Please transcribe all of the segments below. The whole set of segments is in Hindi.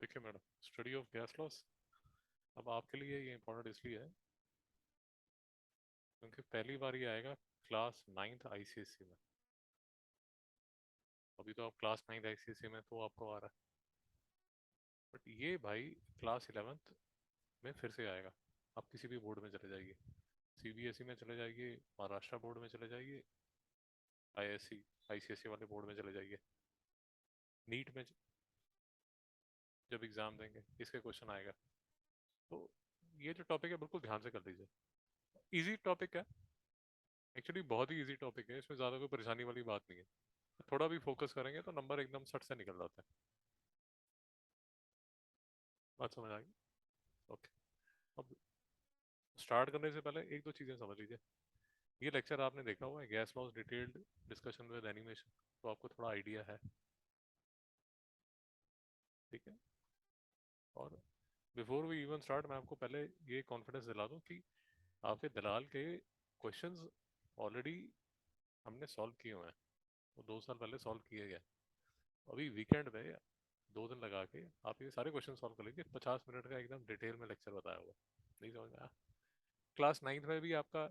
देखिए madam, study of gas laws अब आपके लिए ये इम्पोर्टेंट इसलिए है क्योंकि पहली बार ये आएगा क्लास नाइन्थ आईसीएससी में। अभी तो आप क्लास नाइन्थ आईसीएससी में तो आपको आ रहा है, बट ये भाई क्लास इलेवेंथ में फिर से आएगा। आप किसी भी बोर्ड में चले जाइए, सीबीएसई में चले जाइए, महाराष्ट्र बोर्ड में चले जाइए, आईएससी आईसीएससी वाले बोर्ड में चले जाइए, नीट में जब एग्जाम देंगे इसके क्वेश्चन आएगा। तो ये जो टॉपिक है बिल्कुल ध्यान से कर लीजिए। इजी टॉपिक है, एक्चुअली बहुत ही इजी टॉपिक है, इसमें ज़्यादा कोई परेशानी वाली बात नहीं है। थोड़ा भी फोकस करेंगे तो नंबर एकदम सट से निकल जाता है। बात समझ आ गई? ओके। अब स्टार्ट करने से पहले एक दो चीज़ें समझ लीजिए। ये लेक्चर आपने देखा हुआ है, gas laws detailed discussion with animation, तो आपको थोड़ा आइडिया है। ठीक है। और बिफोर वी इवन स्टार्ट मैं आपको पहले ये कॉन्फिडेंस दिला दूं कि आपके दलाल के क्वेश्चंस ऑलरेडी हमने सॉल्व किए हुए हैं। वो 2 साल पहले सॉल्व किए गए। अभी वीकेंड में 2 दिन लगा के आप ये सारे क्वेश्चन सॉल्व कर लीजिए। 50 मिनट का एकदम डिटेल में लेक्चर बताया हुआ। नहीं समझ में आया? क्लास नाइन्थ में भी आपका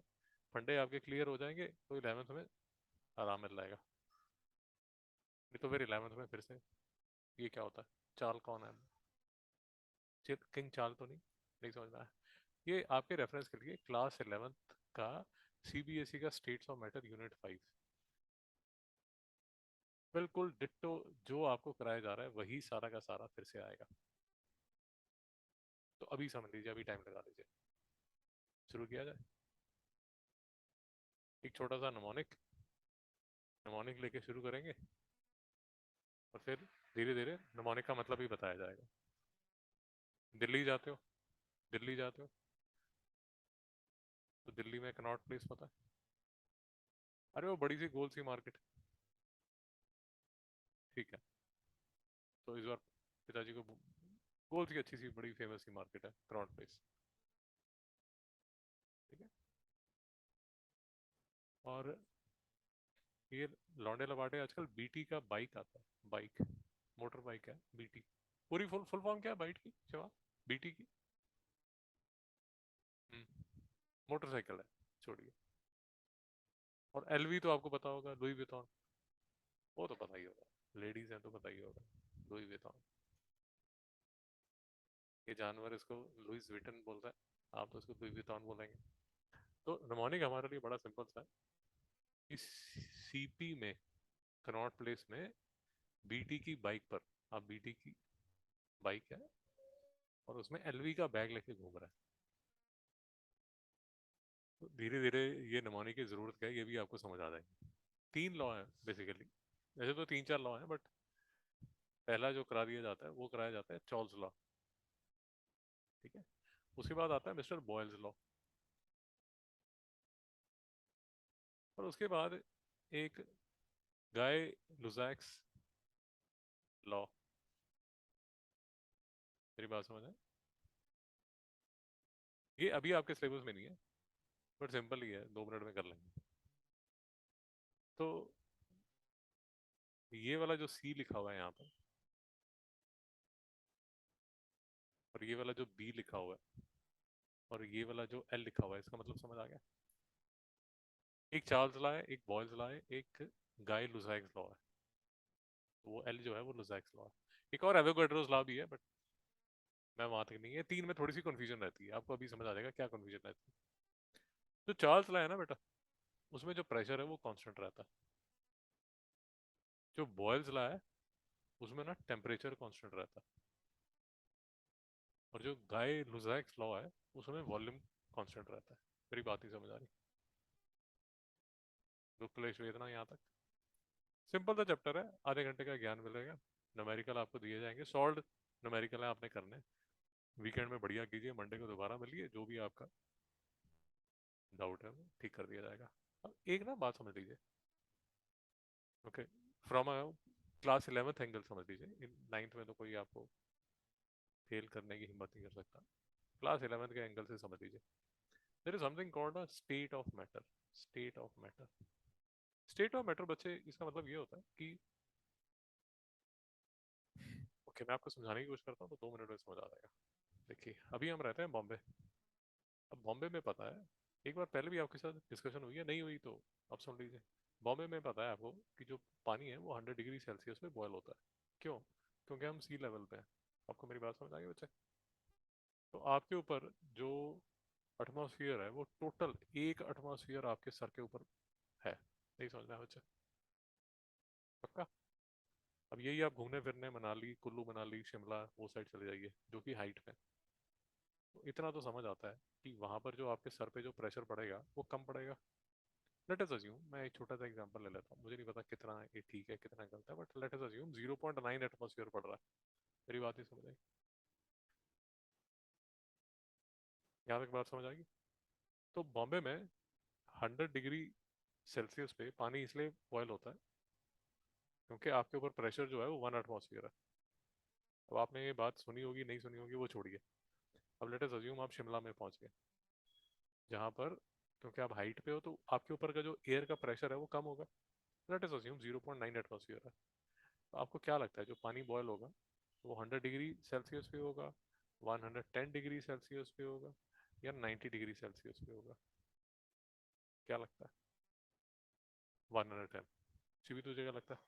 फंडे आपके क्लियर हो जाएंगे तो इलेवेंथ में आराम मिल जाएगा। नहीं तो फिर इलेवेंथ में फिर से ये क्या होता है, चाल कौन है, किंग चाल तो नहीं। नहीं समझ में आया? ये आपके रेफरेंस के लिए क्लास इलेवेंथ का सीबीएसई का स्टेट्स ऑफ मैटर यूनिट 5 बिल्कुल डिट्टो जो आपको कराया जा रहा है वही सारा का सारा फिर से आएगा। तो अभी समझ लीजिए, अभी टाइम लगा लीजिए, शुरू किया जाए। एक छोटा सा नमोनिक नमोनिक लेके शुरू करेंगे और फिर धीरे धीरे नमोनिक का मतलब ही बताया जाएगा। दिल्ली जाते हो, दिल्ली जाते हो तो दिल्ली में कनॉट प्लेस पता है? अरे वो बड़ी सी गोल सी मार्केट। ठीक है। तो इस बार पिताजी को गोल सी अच्छी सी बड़ी फेमस सी मार्केट है कनॉट प्लेस। ठीक है। और ये लौंडे लबाडे आजकल बीटी का बाइक आता है, बाइक मोटर बाइक है बीटी। पूरी फुल फुल फॉर्म क्या है बाइक की जवाब? बीटी की मोटरसाइकिल है, छोड़िए। और एलवी तो आपको पता होगा, लुई विटॉन, वो तो पता ही होगा, लेडीज हैं तो पता ही होगा, लुई विटॉन। ये जानवर इसको लुइस विटन बोल रहा है, आप तो उसको लुई विटॉन बोलेंगे। तो नमोनिक हमारे लिए बड़ा सिंपल सा है। इस सीपी में कनॉट प्लेस में बीटी की बाइक पर, आप बीटी की बाइक है और उसमें एलवी का बैग लेके घूम रहा है। तो धीरे धीरे ये नमोनिक की जरूरत क्या है ये भी आपको समझ आ जाएगी। 3 लॉ है बेसिकली, वैसे तो 3 4 लॉ है, बट पहला जो करा दिया जाता है वो कराया जाता है चॉल्स लॉ। ठीक है। उसके बाद आता है मिस्टर बॉयल्स लॉ। और उसके बाद एक गाय लुजैक्स लॉ। मेरी बात समझ है? ये अभी आपके सिलेबस में नहीं है, बट सिंपल ही है, 2 मिनट में कर लेंगे। तो ये वाला जो सी लिखा हुआ है यहाँ पर और ये वाला जो बी लिखा हुआ है और ये वाला जो एल लिखा हुआ है, इसका मतलब समझ आ गया? एक चार्ल्स लॉ है, एक बॉयल्स लॉ है, एक गाय लुजैक्स लॉ है। तो वो एल जो है वो लुजैक्स लॉ है। एक और एवोगाड्रोस लॉ भी है, बट मैं वहां तक नहीं है। 3 में थोड़ी सी कंफ्यूजन रहती है, आपको अभी समझ आ जाएगा क्या कंफ्यूजन रहती है। जो चार्ल्स लॉ है ना बेटा, उसमें जो प्रेशर है वो कांस्टेंट रहता है। जो बॉयल्स लॉ है उसमें ना टेम्परेचर कांस्टेंट रहता है। और जो गाय लुजैक्स लॉ है उसमें वॉल्यूम कांस्टेंट रहता है। मेरी बात ही समझ आ रही? दुख क्लेश वेदना यहाँ तक सिंपल सा चैप्टर है, आधे घंटे का ज्ञान मिलेगा। न्यूमेरिकल आपको दिए जाएंगे, सॉल्व न्यूमेरिकल है, आपने करने। वीकेंड में बढ़िया कीजिए, मंडे को दोबारा मिलिए, जो भी आपका डाउट है वो ठीक कर दिया जाएगा। अब एक ना बात समझ लीजिए। Okay. From class eleventh angle समझ लीजिए, नाइन्थ में तो कोई आपको फेल करने की हिम्मत नहीं कर सकता। क्लास इलेवेंथ के एंगल से समझ लीजिए। There is something called a state of matter. State of matter, state of matter बच्चे, इसका मतलब ये होता है कि ओके, मैं आपको समझाने की कोशिश करता हूँ तो 2 मिनट में समझ आ जाएगा। देखिए, अभी हम रहते हैं बॉम्बे। अब बॉम्बे में पता है, एक बार पहले भी आपके साथ डिस्कशन हुई है, नहीं हुई तो आप सुन लीजिए। बॉम्बे में पता है आपको कि जो पानी है वो 100 डिग्री सेल्सियस में बॉयल होता है। क्यों? क्योंकि हम सी लेवल पे हैं। आपको मेरी बात समझ आ गई बच्चे? तो आपके ऊपर जो एटमॉस्फेयर है वो टोटल एक एटमॉस्फेयर आपके सर के ऊपर है। नहीं समझ में आया बच्चे? पक्का? अब यही आप घूमने फिरने मनाली, कुल्लू मनाली, शिमला वो साइड चले जाइए जो कि हाइट पे, तो इतना तो समझ आता है कि वहां पर जो आपके सर पे जो प्रेशर पड़ेगा वो कम पड़ेगा। लेट अस अज्यूम, मैं एक छोटा सा एग्जांपल ले लेता हूँ, मुझे नहीं पता कितना ये ठीक है कितना गलत है, but let us assume 0.9 atmosphere पड़ रहा है। मेरी बात नहीं समझ आई? यहाँ तक बात समझ आएगी? तो बॉम्बे में 100 डिग्री सेल्सियस पे पानी इसलिए बॉयल होता है क्योंकि आपके ऊपर प्रेशर जो है वो 1 एटमॉस्फेयर है। अब आपने ये बात सुनी होगी नहीं सुनी होगी वो छोड़िए। अब लेट अस अज्यूम आप शिमला में पहुंच गए, जहाँ पर क्योंकि आप हाइट पे हो तो आपके ऊपर का जो एयर का प्रेशर है वो कम होगा। लेट अस अज्यूम 0.9 एटमॉस्फेयर है। तो आपको क्या लगता है जो पानी बॉयल होगा वो 100 डिग्री सेल्सियस पे होगा, 110 डिग्री सेल्सियस पे होगा, या 90 डिग्री सेल्सियस पे होगा? क्या लगता है? 110। शिवी तुझे क्या लगता है?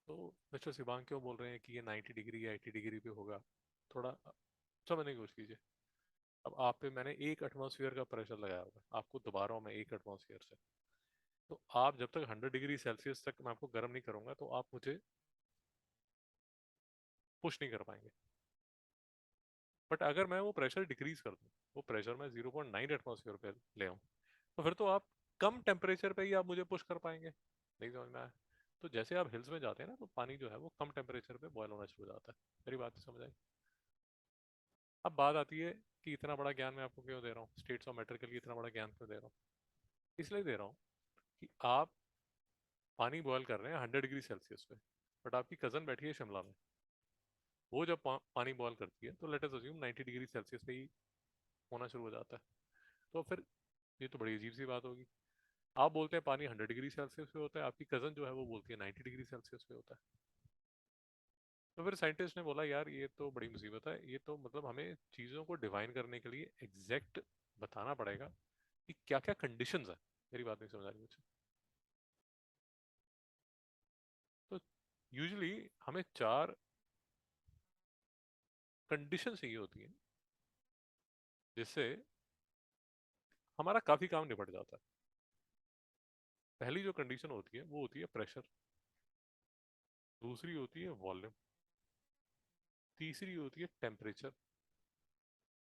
तो मिस्टर शिवांग क्यों बोल रहे हैं कि ये 90 डिग्री या 80 डिग्री पे होगा? थोड़ा समझने की कोशिश कीजिए। अब आप पे मैंने एक एटमॉस्फेयर का प्रेशर लगाया हुआ है, आपको दबा रहा हूँ मैं एक एटमॉस्फेयर से। तो आप जब तक 100 डिग्री सेल्सियस तक मैं आपको गर्म नहीं करूंगा तो आप मुझे पुश नहीं कर पाएंगे। बट अगर मैं वो प्रेशर डिक्रीज कर दूं, वो प्रेशर मैं 0.9 एटमॉस्फेयर पे ले आऊं, तो फिर तो आप कम टेम्परेचर पे ही आप मुझे पुश कर पाएंगे। नहीं समझ में आया? तो जैसे आप हिल्स में जाते हैं ना तो पानी जो है वो कम टेम्परेचर पे बॉयल होना शुरू हो जाता है। मेरी बात तो समझ आई? अब बात आती है कि इतना बड़ा ज्ञान मैं आपको क्यों दे रहा हूँ, स्टेट्स ऑफ मैटर के लिए इतना बड़ा ज्ञान क्यों दे रहा हूँ? इसलिए दे रहा हूँ कि आप पानी बॉयल कर रहे हैं 100 डिग्री सेल्सियस पे, बट आपकी कजन बैठी है शिमला में, वो जब पानी बॉयल करती है तो late us assume 90 degree Celsius पे ही होना शुरू हो जाता है। तो फिर ये तो बड़ी अजीब सी बात होगी। आप बोलते हैं पानी 100 डिग्री सेल्सियस पे होता है, आपकी कजन जो है वो बोलती है 90 डिग्री सेल्सियस पे होता है। तो फिर साइंटिस्ट ने बोला यार ये तो बड़ी मुसीबत है, ये तो मतलब हमें चीज़ों को डिफाइन करने के लिए एग्जैक्ट बताना पड़ेगा कि क्या क्या कंडीशंस है। मेरी बात नहीं समझ आ रही मुझे? तो यूजुअली हमें 4 कंडीशन चाहिए होती हैं जिससे हमारा काफ़ी काम निपट जाता है। पहली जो कंडीशन होती है वो होती है प्रेशर, दूसरी होती है वॉल्यूम, तीसरी होती है टेम्परेचर,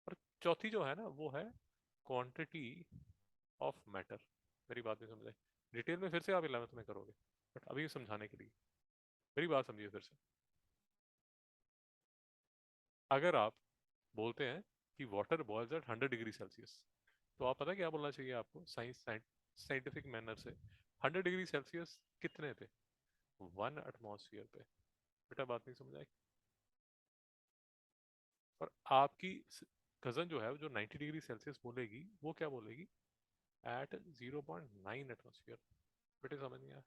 और चौथी जो है ना वो है क्वांटिटी ऑफ मैटर। मेरी बात नहीं समझे? डिटेल में फिर से आप 11th में करोगे, बट अभी समझाने के लिए मेरी बात समझिए फिर से। अगर आप बोलते हैं कि water boils at 100 degree Celsius, तो आप पता क्या बोलना चाहिए आपको साइंटिफिक मैनर से? 100 डिग्री सेल्सियस कितने पे? 1 एटमॉस्फेयर पे। बेटा बात नहीं समझ आई? और आपकी कजन जो है जो 90 डिग्री सेल्सियस बोलेगी वो क्या बोलेगी? At 0.9 atmosphere. बेटे समझ नहीं आया?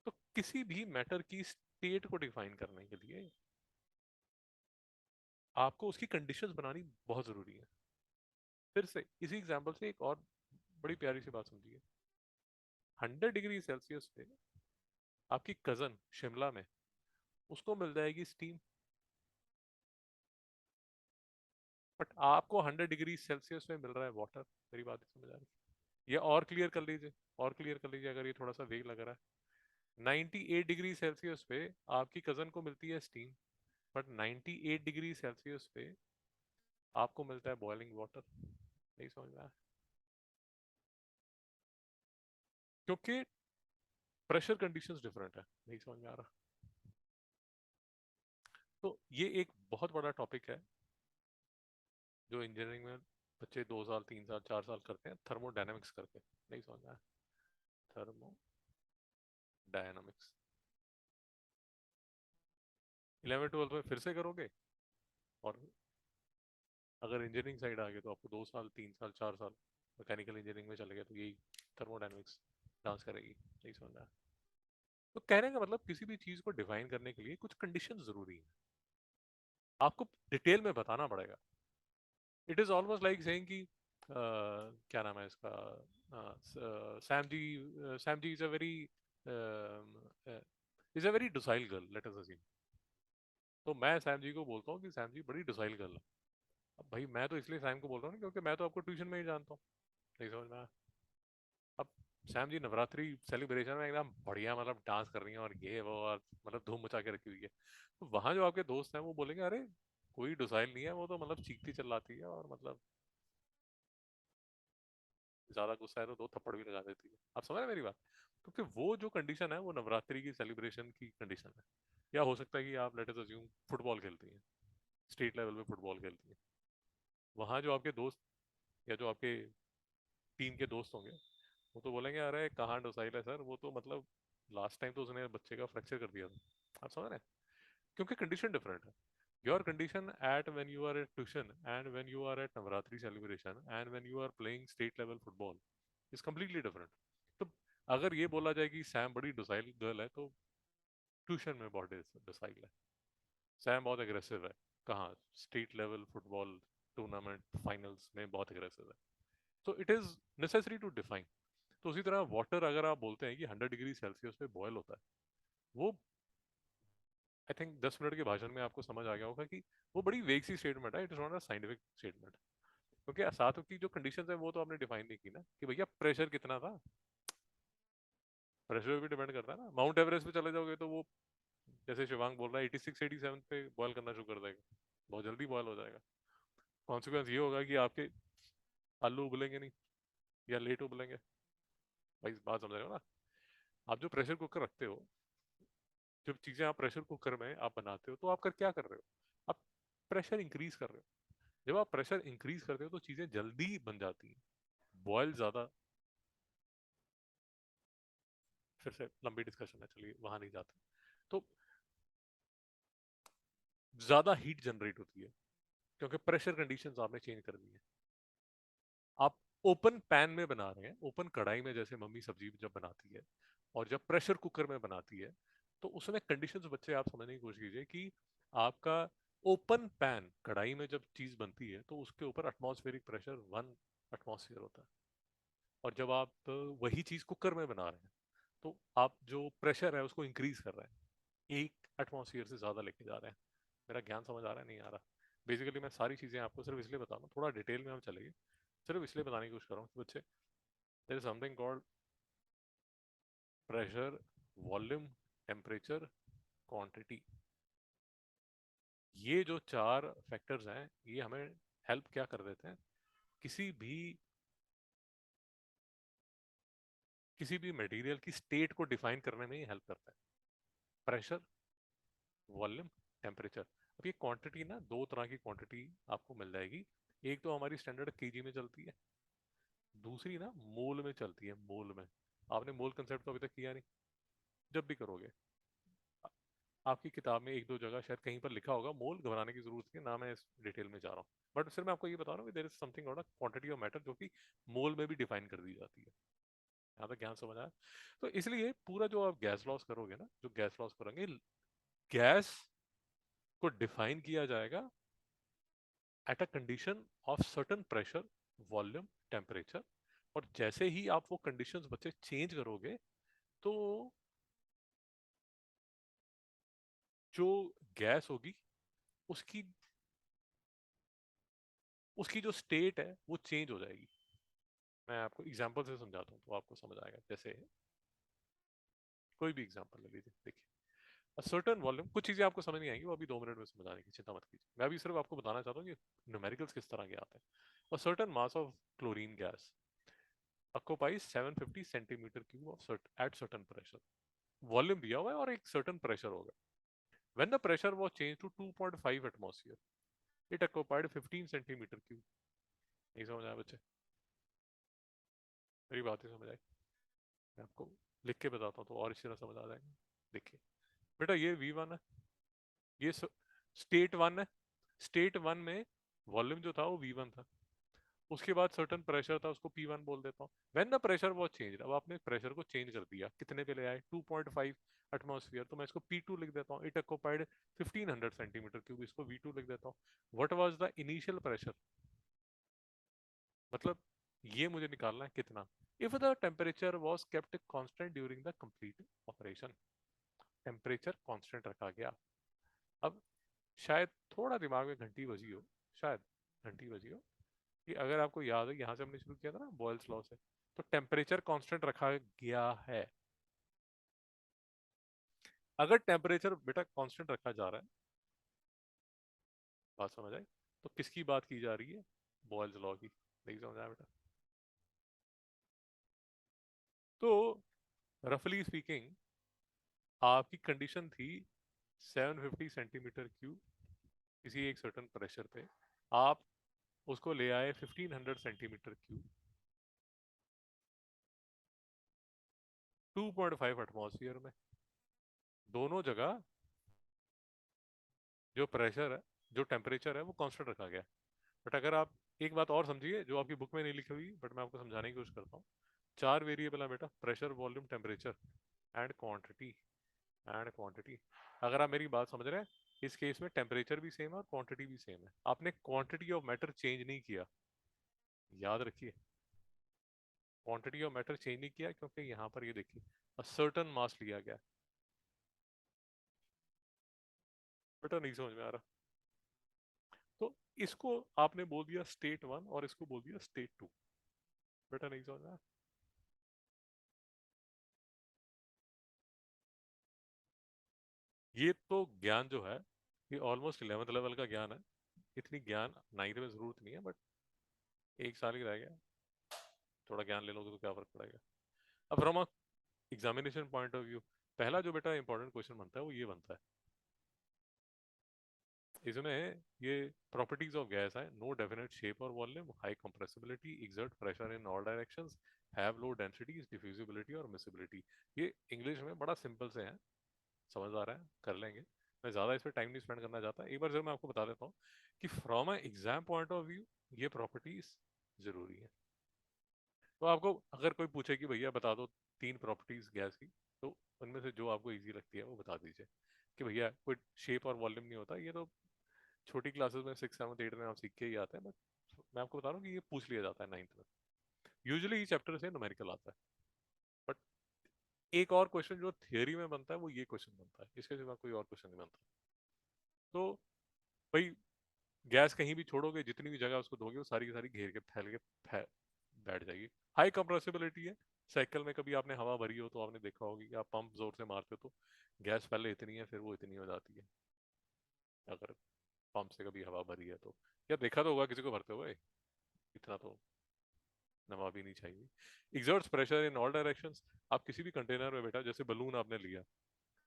तो किसी भी मैटर की स्टेट को डिफाइन करने के लिए आपको उसकी कंडीशंस बनानी बहुत जरूरी है। फिर से इसी एग्जांपल से एक और बड़ी प्यारी सी बात समझिए। 100 डिग्री सेल्सियस पे आपकी कजन शिमला में, उसको मिल जाएगी स्टीम, बट आपको 100 डिग्री सेल्सियस में मिल रहा है वाटर। मेरी बात समझ आ रही है? या और क्लियर कर लीजिए, और क्लियर कर लीजिए अगर ये थोड़ा सा वेग लग रहा है। 98 डिग्री सेल्सियस पे आपकी कजन को मिलती है स्टीम, बट 98 डिग्री सेल्सियस पे आपको मिलता है बॉइलिंग वाटर। नहीं समझ में आया? क्योंकि प्रेशर कंडीशंस डिफरेंट है। नहीं समझ में आ रहा? तो ये एक बहुत बड़ा टॉपिक है जो इंजीनियरिंग में बच्चे 2 साल 3 साल 4 साल करते हैं, थर्मोडायनेमिक्स करके। नहीं समझ में आया? थर्मोडायनामिक्स 11th 12th में फिर से करोगे, और अगर इंजीनियरिंग साइड आ गए तो आपको 2 साल 3 साल 4 साल मैकेनिकल इंजीनियरिंग में चले गए तो यही थर्मोडायनेमिक्स डांस करेगी, नहीं समझ रहा। तो कहने का मतलब किसी भी चीज को डिफाइन करने के लिए कुछ कंडीशन जरूरी है, आपको डिटेल में बताना पड़ेगा। It is almost like saying कि क्या नाम है इसका, Sam ji is a very docile girl, let us assume. तो मैं सैम जी को बोलता हूँ कि सैम जी बड़ी डोसाइल गर्ल है। अब भाई मैं तो इसलिए सैम को बोल रहा हूँ ना क्योंकि मैं तो आपको ट्यूशन में ही जानता हूँ, नहीं समझ में आया। अब सैम जी नवरात्रि सेलिब्रेशन में एकदम बढ़िया मतलब डांस कर रही हैं और ये वो और मतलब धूम मचा के रखी हुई है, तो वहां जो आपके दोस्त हैं वो बोलेंगे अरे कोई डोसाइल नहीं है, वो तो मतलब चीखती चिल्लाती है और मतलब ज्यादा गुस्सा है तो दो थप्पड़ भी लगा देती है। आप समझ रहे हैं मेरी बात? तो फिर वो जो कंडीशन है वो नवरात्रि की सेलिब्रेशन की कंडीशन है। या हो सकता है कि आप लेट अस अज्यूम फुटबॉल खेलती हैं, स्टेट लेवल पे फुटबॉल खेलती हैं, वहां जो आपके दोस्त या जो आपके टीम के दोस्त होंगे वो तो बोलेंगे अरे कहाँ डोसाइल है सर, वो तो मतलब लास्ट टाइम तो उसने बच्चे का फ्रैक्चर कर दिया था। आप समझ रहे हैं? क्योंकि कंडीशन डिफरेंट है। Your condition at when you are at tuition and when you are at Navratri celebration and when you are playing state level football is completely different. तो अगर ये बोला जाए कि सैम बड़ी डोसाइल गर्ल है तो ट्यूशन में बहुत डोसाइल है। सैम बहुत एग्रेसिव है, कहाँ, state level football tournament finals में बहुत एग्रेसिव है। तो it is necessary to define. तो उसी तरह वाटर अगर आप बोलते हैं कि 100 डिग्री सेल्सियस पे बॉयल होता है, वो आई थिंक 10 मिनट के भाषण में आपको समझ आ गया होगा कि वो बड़ी वेग सी स्टेटमेंट है, it is not a scientific statement. क्योंकि साथ की जो कंडीशंस है वो तो आपने डिफाइन नहीं की ना कि भैया प्रेशर कितना था। प्रेशर पे भी डिपेंड करता है ना, माउंट एवरेस्ट पे चले जाओगे तो वो जैसे शिवांग बोल रहा है 86-87 पे बॉयल करना शुरू कर देगा, बहुत जल्दी बॉयल हो जाएगा। कॉन्सिक्वेंस ये होगा कि आपके आलू उबलेंगे नहीं या लेट उबलेंगे। भाई बात समझ रहे हो ना? आप जो प्रेशर कुकर रखते हो, जब चीजें आप प्रेशर कुकर में आप बनाते हो तो आप कर क्या कर रहे हो, आप प्रेशर इंक्रीज कर रहे हो। जब आप प्रेशर इंक्रीज करते हो तो चीजें जल्दी बन जाती हैं, बॉयल ज्यादा। फिर से लंबी डिस्कशन है, चलिए वहां नहीं जाते। तो ज्यादा हीट जनरेट होती है क्योंकि प्रेशर कंडीशंस आपने चेंज कर दी है। आप ओपन पैन में बना रहे हैं, ओपन कढ़ाई में, जैसे मम्मी सब्जी जब बनाती है और जब प्रेशर कुकर में बनाती है, तो उसमें कंडीशंस बच्चे आप समझने की कोशिश कीजिए कि आपका ओपन पैन कढ़ाई में जब चीज बनती है तो उसके ऊपर एटमॉस्फेरिक प्रेशर 1 एटमॉस्फेयर होता है। और जब आप वही चीज कुकर में बना रहे हैं तो आप जो प्रेशर है उसको इंक्रीज कर रहे हैं, 1 एटमॉस्फेयर से ज्यादा लेके जा रहे हैं। मेरा ज्ञान समझ आ रहा है, नहीं आ रहा? बेसिकली मैं सारी चीजें आपको सिर्फ इसलिए बता रहा हूँ, थोड़ा डिटेल में हम चलेंगे, सिर्फ इसलिए बताने की कोशिश कर रहा हूँ कि बच्चे, there is something called pressure, volume, temperature, quantity. ये जो 4 फैक्टर्स हैं ये हमें हेल्प क्या कर देते हैं, किसी भी किसी भी मटेरियल की स्टेट को डिफाइन करने में ही हेल्प करता है। Pressure, volume, temperature. अब ये क्वांटिटी ना, दो तरह की क्वांटिटी आपको मिल जाएगी। एक तो हमारी स्टैंडर्ड केजी में चलती है, दूसरी ना मोल में चलती है, मोल में। आपने मोल कंसेप्ट तो अभी तक किया नहीं, जब भी करोगे। आ- आपकी किताब में एक दो जगह शायद कहीं पर लिखा होगा मोल, घबराने की जरूरत नहीं है ना, मैं इस डिटेल में जा रहा हूँ। बट सिर्फ मैं आपको ये बता रहा हूँ कि there is something called quantity of matter जो कि मोल में भी डिफाइन कर दी जाती है। यहाँ तक ज्ञान समझ आया? तो इसलिए पूरा जो आप गैस लॉस करोगे ना, जो गैस लॉस करेंगे, गैस को डिफाइन किया जाएगा at a condition of certain pressure, volume, temperature. और जैसे ही आप वो कंडीशंस बच्चे चेंज करोगे तो जो गैस होगी उसकी उसकी जो स्टेट है वो चेंज हो जाएगी। मैं आपको एग्जांपल से समझाता हूँ तो आपको समझ आएगा। जैसे कोई भी एग्जांपल ले लीजिए, देखिए सर्टेन वॉल्यूम, कुछ चीजें आपको समझ नहीं आएंगी, वो अभी 2 मिनट में समझ आने की चिंता मत कीजिए। मैं अभी सिर्फ आपको बताना चाहता हूँ कि न्यूमेरिकल्स किस तरह के आते हैं। और certain mass of chlorine gas occupies 750 centimetre cube of at certain pressure. Volume दिया हुआ है और एक सर्टेन प्रेशर होगा। When the pressure was change to 2.5 atmosphere it occupied 15 centimetre cube. नहीं समझ आया बच्चे? मेरी बातें समझ आई? मैं आपको लिख के बताता हूँ तो और इसी तरह समझ आ जाएगा। देखिए बेटा, ये V1 है, ये स्टेट वन है। स्टेट वन में वॉल्यूम जो था वो V1 था। उसके बाद सर्टन प्रेशर था, उसको P1 बोल देता हूँ। When the pressure was change, अब आपने प्रेशर को चेंज कर दिया, कितने पे ले आए 2.5 एटमॉस्फेयर, तो मैं इसको P2 लिख देता हूँ। इट ऑक्यूपाइड 1500 सेंटीमीटर क्यूब, इसको V2 लिख देता हूँ। What was the initial pressure, मतलब ये मुझे निकालना है कितना। If the temperature was kept constant during the complete operation, temperature constant रखा गया। अब शायद थोड़ा दिमाग में घंटी बजी हो, शायद घंटी बजी हो कि अगर आपको याद है यहाँ से हमने शुरू किया था ना बॉयल्स लॉ से, तो टेम्परेचर कांस्टेंट रखा गया है। अगर टेम्परेचर बेटा कांस्टेंट रखा जा रहा है, बात समझ आई, तो किसकी बात की जा रही है, बॉयल्स लॉ की। नहीं समझ आया बेटा? तो रफली स्पीकिंग आपकी कंडीशन थी 750 सेंटीमीटर क्यूब किसी एक सर्टन प्रेशर पे, आप उसको ले आए 1500 सेंटीमीटर क्यूब 2.5 एटमॉस्फेयर में। दोनों जगह जो प्रेशर है, जो टेम्परेचर है, वो कांस्टेंट रखा गया। बट अगर आप एक बात और समझिए जो आपकी बुक में नहीं लिखी हुई, बट मैं आपको समझाने की कोशिश करता हूँ। चार वेरिएबल है बेटा, pressure, volume, temperature and quantity. And quantity, अगर आप मेरी बात समझ रहे हैं, इस केस में टेम्परेचर भी सेम है और क्वांटिटी भी सेम है। आपने क्वांटिटी ऑफ मैटर चेंज नहीं किया, याद रखिए। क्वांटिटी ऑफ मैटर चेंज नहीं किया, क्योंकि यहाँ पर ये देखिए अ सर्टेन मास लिया गया। बेटा नहीं समझ में आ रहा, तो इसको आपने बोल दिया स्टेट वन और इसको बोल दिया स्टेट टू। बेटा नहीं समझ में आया? ये तो ज्ञान जो है, ये ऑलमोस्ट 11th लेवल का ज्ञान है। इतनी ज्ञान 9th में जरूरत नहीं है, बट एक साल ही रह गया, थोड़ा ज्ञान ले लोगे तो क्या फर्क पड़ेगा। अब from a examination point of view, पहला जो बेटा इंपॉर्टेंट क्वेश्चन बनता है वो ये बनता है, इसमें ये प्रॉपर्टीज ऑफ गैस है, नो डेफिनेट शेप और volume, high compressibility, exert pressure in all directions, have low densities, diffusibility और मिसिबिलिटी। ये इंग्लिश में बड़ा सिंपल से है, समझ आ रहा है, कर लेंगे। मैं ज़्यादा इस पर टाइम नहीं स्पेंड करना चाहता, एक बार जरूर मैं आपको बता देता हूँ कि from a exam point of view ये प्रॉपर्टीज जरूरी है। तो आपको अगर कोई पूछे कि भैया बता दो तीन प्रॉपर्टीज गैस की, तो उनमें से जो आपको इजी लगती है वो बता दीजिए। कि भैया कोई शेप और वॉल्यूम नहीं होता, ये तो छोटी क्लासेस में 6 7 8 में आप सीख के ही आते हैं, बट मैं आपको बता रहा हूँ कि ये पूछ लिया जाता है 9th में। यूजुअली ये चैप्टर से न्यूमेरिकल आता है। बट एक और क्वेश्चन जो थियोरी में बनता है वो ये क्वेश्चन बनता है, इसके सिवा कोई और क्वेश्चन नहीं बनता। तो भाई गैस कहीं भी छोड़ोगे, जितनी भी जगह उसको दोगे वो सारी की सारी घेर के फैल के बैठ जाएगी। हाई कंप्रेसिबिलिटी है, साइकिल में कभी आपने हवा भरी हो तो आपने देखा होगी कि आप पंप जोर से मारते हो तो गैस पहले इतनी है फिर वो इतनी हो जाती है, अगर पंप से कभी हवा भरी है तो। या देखा तो होगा किसी को भरते हुए, इतना तो नवाबी नहीं चाहिए। Exerts pressure in all directions, आप किसी भी कंटेनर में बेटा, जैसे बलून आपने लिया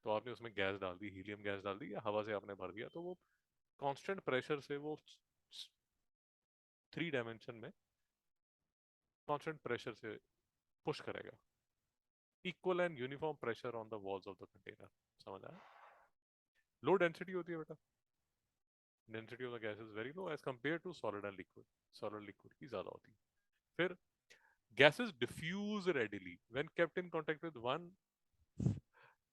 तो आपने उसमें गैस डाल दी, हीलियम गैस डाल दी या हवा से आपने भर दिया, तो वो कांस्टेंट प्रेशर से वो 3 डायमेंशन में कांस्टेंट प्रेशर से पुश करेगा। Equal and uniform pressure on the walls of the container, समझ आया? लो डेंसिटी होती है बेटा, density of the gas is very low as compare to solid and liquid, solid liquid की ज्यादा होती है। फिर gases diffuse readily when kept in contact with one,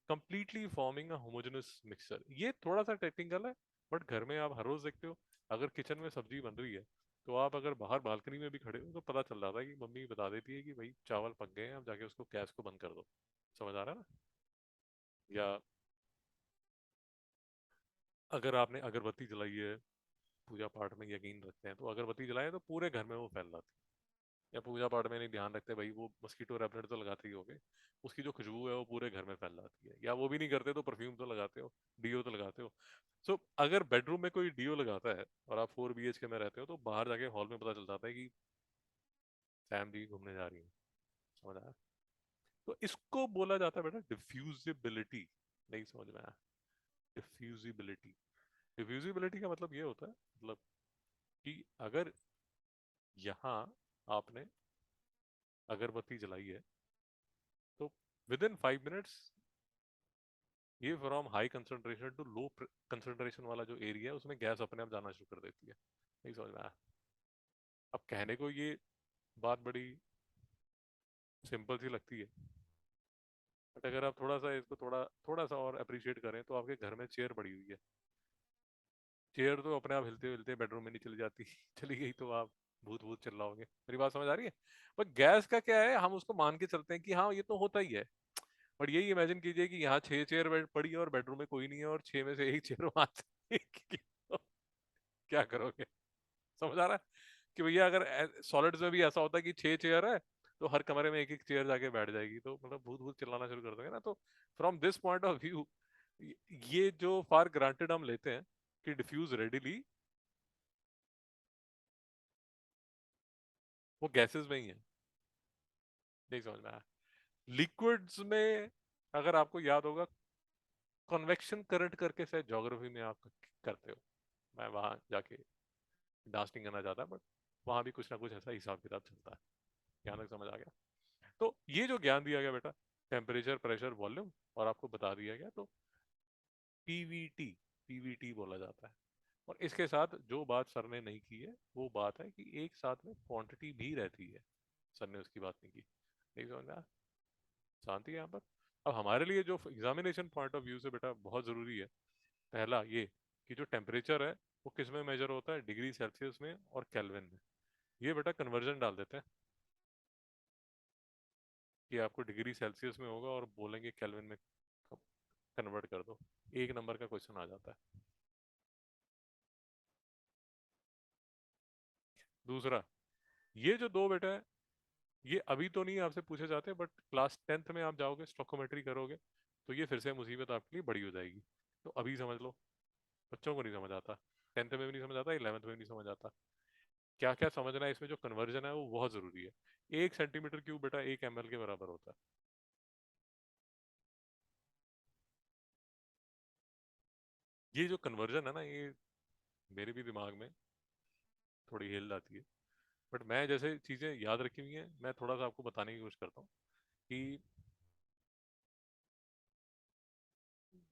completely forming a homogeneous mixture। ये थोड़ा सा टेक्निकल है, बट घर में आप हर रोज देखते हो, अगर किचन में सब्जी बन रही है तो आप अगर बाहर बालकनी में भी खड़े हो तो पता चल जाता है कि मम्मी बता देती है कि भाई चावल पक गए हैं, अब जाके उसको गैस को बंद कर दो। समझ आ रहा है ना? या अगर आपने अगरबत्ती जलाई है, पूजा पाठ में यकीन रखते हैं तो अगरबत्ती जलाए तो पूरे घर में वो फैल जाती है। या पूजा पाठ में नहीं ध्यान रखते भाई, वो मस्कीटो रेपलेट तो लगाते ही होगे, उसकी जो खुशबू है वो पूरे घर में फैल जाती है। या वो भी नहीं करते तो परफ्यूम तो लगाते हो, डीओ तो लगाते हो। सो अगर बेडरूम में कोई डीओ लगाता है और आप 4 BHK में रहते हो तो बाहर जाके हॉल में पता चल जाता है कि सैम जी घूमने जा रही है। समझ आया? तो इसको बोला जाता है बेटा डिफ्यूजिबिलिटी। नहीं समझ में आया? डिफ्यूजिबिलिटी, डिफ्यूजिबिलिटी का मतलब ये होता है, मतलब कि अगर यहाँ आपने अगरबत्ती जलाई है तो विद इन 5 मिनट्स ये from high concentration to low concentration वाला जो एरिया है उसमें गैस अपने आप जाना शुरू कर देती है। नहीं समझ में आया? अब कहने को ये बात बड़ी सिंपल सी लगती है, बट अगर आप थोड़ा सा इसको थोड़ा थोड़ा सा और अप्रिशिएट करें तो आपके घर में चेयर पड़ी हुई है। चेयर तो अपने आप हिलते हिलते बेडरूम में नहीं चली जाती चली गई तो आप भूत भूत चिल्लाओगे। मेरी बात समझ आ रही है? पर गैस का क्या है, हम उसको मान के चलते हैं कि हाँ ये तो होता ही है। बट यही इमेजिन कीजिए कि यहाँ 6 चेयर बेड पड़ी है और बेडरूम में कोई नहीं है और 6 में से एक चेयर वहां से तो क्या करोगे? समझ आ रहा है कि भैया अगर सॉलिड्स में भी ऐसा होता है कि 6 चेयर है तो हर कमरे में एक एक चेयर जाके बैठ जाएगी, तो मतलब भूत भूत चिल्लाना शुरू कर देंगे ना। तो from this point of view, ये जो फॉर ग्रांटेड हम लेते हैं कि डिफ्यूज रेडिली, वो गैसेस में ही है। नहीं समझ में आया? लिक्विड्स में अगर आपको याद होगा, कन्वेक्शन करंट करके शायद ज्योग्राफी में आप करते हो, मैं वहां जाके डांस नहीं करना चाहता, बट वहां भी कुछ ना कुछ ऐसा हिसाब किताब चलता है। यहाँ तक समझ आ गया? तो ये जो ज्ञान दिया गया बेटा, टेम्परेचर प्रेशर वॉल्यूम, और आपको बता दिया गया, तो पीवीटी, पीवीटी बोला जाता है। और इसके साथ जो बात सर ने नहीं की है वो बात है कि एक साथ में क्वांटिटी भी रहती है। सर ने उसकी बात नहीं की। नहीं समझ में आया? शांति है यहाँ पर। अब हमारे लिए जो एग्जामिनेशन पॉइंट ऑफ व्यू से बेटा बहुत जरूरी है, पहला ये कि जो टेम्परेचर है वो किस में मेजर होता है, डिग्री सेल्सियस में और केल्विन में। ये बेटा कन्वर्जन डाल देते हैं कि आपको डिग्री सेल्सियस में होगा और बोलेंगे केल्विन में कन्वर्ट कर दो। एक नंबर का क्वेश्चन आ जाता है। दूसरा, ये जो दो बेटा है, ये अभी तो नहीं आपसे पूछे जाते, बट क्लास 10th में आप जाओगे स्टोकोमेट्री करोगे तो ये फिर से मुसीबत आपके लिए बड़ी हो जाएगी। तो अभी समझ लो, बच्चों को नहीं समझ आता, 10th में भी नहीं समझ आता, 11th में भी नहीं समझ आता। क्या क्या समझना है इसमें, जो कन्वर्जन है वो बहुत जरूरी है। 1 सेंटीमीटर क्यूब बेटा 1 ml के बराबर होता है। ये जो कन्वर्जन है ना, ये मेरे भी दिमाग में थोड़ी हिल जाती है, बट मैं जैसे चीजें याद रखी हुई हैं मैं थोड़ा सा आपको बताने की कोशिश करता हूँ कि